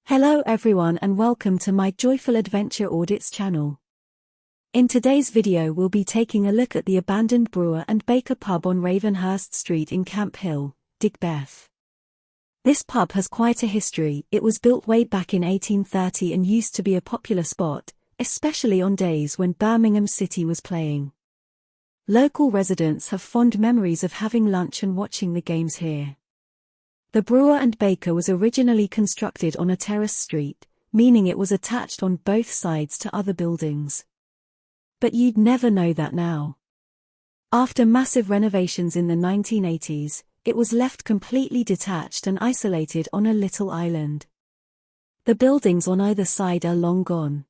Hello everyone and welcome to my Joyful Adventure Audits channel. In today's video we'll be taking a look at the abandoned Brewer and Baker Pub on Ravenhurst Street in Camp Hill, Digbeth. This pub has quite a history. It was built way back in 1830 and used to be a popular spot, especially on days when Birmingham City was playing. Local residents have fond memories of having lunch and watching the games here. The Brewer and Baker was originally constructed on a terrace street, meaning it was attached on both sides to other buildings. But you'd never know that now. After massive renovations in the 1980s, it was left completely detached and isolated on a little island. The buildings on either side are long gone.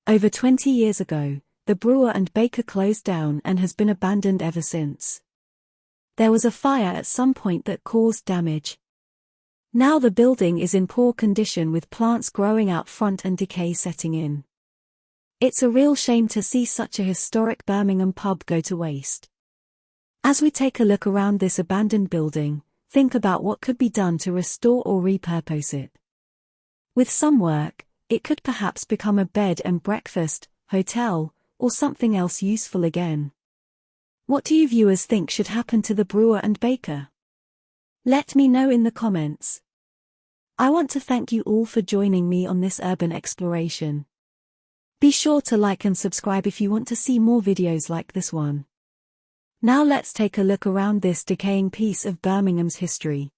Over 20 years ago, the Brewer and Baker closed down and has been abandoned ever since. There was a fire at some point that caused damage. Now the building is in poor condition with plants growing out front and decay setting in. It's a real shame to see such a historic Birmingham pub go to waste. As we take a look around this abandoned building, think about what could be done to restore or repurpose it. With some work, it could perhaps become a bed and breakfast, hotel, or something else useful again. What do you viewers think should happen to the Brewer and Baker? Let me know in the comments. I want to thank you all for joining me on this urban exploration. Be sure to like and subscribe if you want to see more videos like this one. Now let's take a look around this decaying piece of Birmingham's history.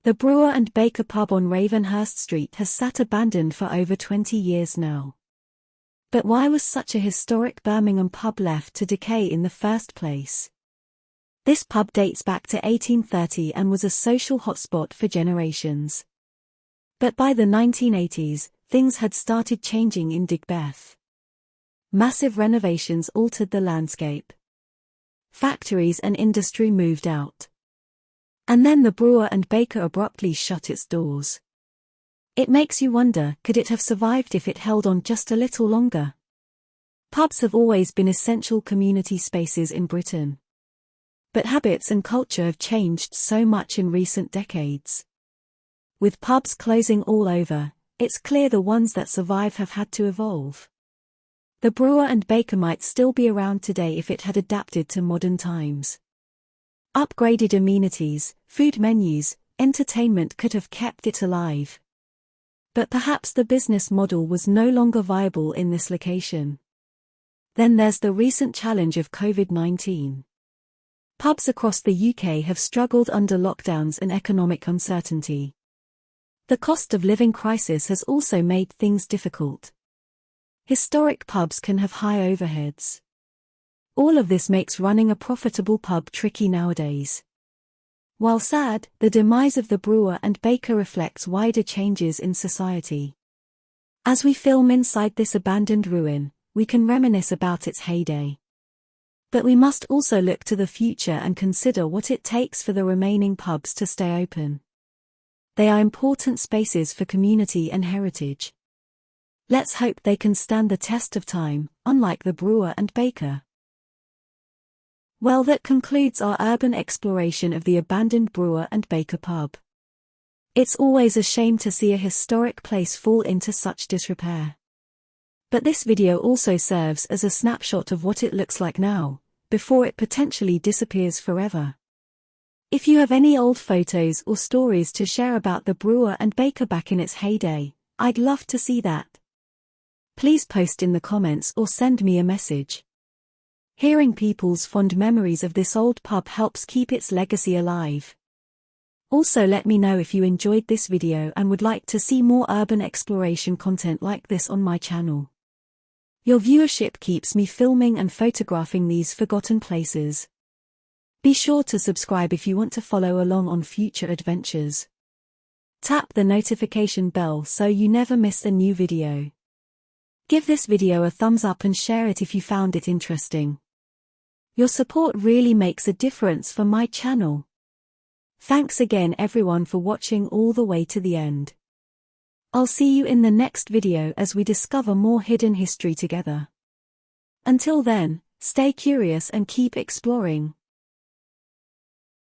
The Brewer and Baker Pub on Ravenhurst Street has sat abandoned for over 20 years now. But why was such a historic Birmingham pub left to decay in the first place? This pub dates back to 1830 and was a social hotspot for generations. But by the 1980s, things had started changing in Digbeth. Massive renovations altered the landscape. Factories and industry moved out. And then the Brewer and Baker abruptly shut its doors. It makes you wonder, could it have survived if it held on just a little longer? Pubs have always been essential community spaces in Britain. But habits and culture have changed so much in recent decades. With pubs closing all over, it's clear the ones that survive have had to evolve. The Brewer and Baker might still be around today if it had adapted to modern times. Upgraded amenities, food menus, entertainment could have kept it alive. But perhaps the business model was no longer viable in this location. Then there's the recent challenge of COVID-19. Pubs across the UK have struggled under lockdowns and economic uncertainty. The cost of living crisis has also made things difficult. Historic pubs can have high overheads. All of this makes running a profitable pub tricky nowadays. While sad, the demise of the brewer and baker reflects wider changes in society. As we film inside this abandoned ruin, we can reminisce about its heyday. But we must also look to the future and consider what it takes for the remaining pubs to stay open. They are important spaces for community and heritage. Let's hope they can stand the test of time, unlike the brewer and baker. Well, that concludes our urban exploration of the abandoned Brewer and Baker Pub. It's always a shame to see a historic place fall into such disrepair. But this video also serves as a snapshot of what it looks like now, before it potentially disappears forever. If you have any old photos or stories to share about the Brewer and Baker back in its heyday, I'd love to see that. Please post in the comments or send me a message. Hearing people's fond memories of this old pub helps keep its legacy alive. Also, let me know if you enjoyed this video and would like to see more urban exploration content like this on my channel. Your viewership keeps me filming and photographing these forgotten places. Be sure to subscribe if you want to follow along on future adventures. Tap the notification bell so you never miss a new video. Give this video a thumbs up and share it if you found it interesting. Your support really makes a difference for my channel. Thanks again everyone for watching all the way to the end. I'll see you in the next video as we discover more hidden history together. Until then, stay curious and keep exploring.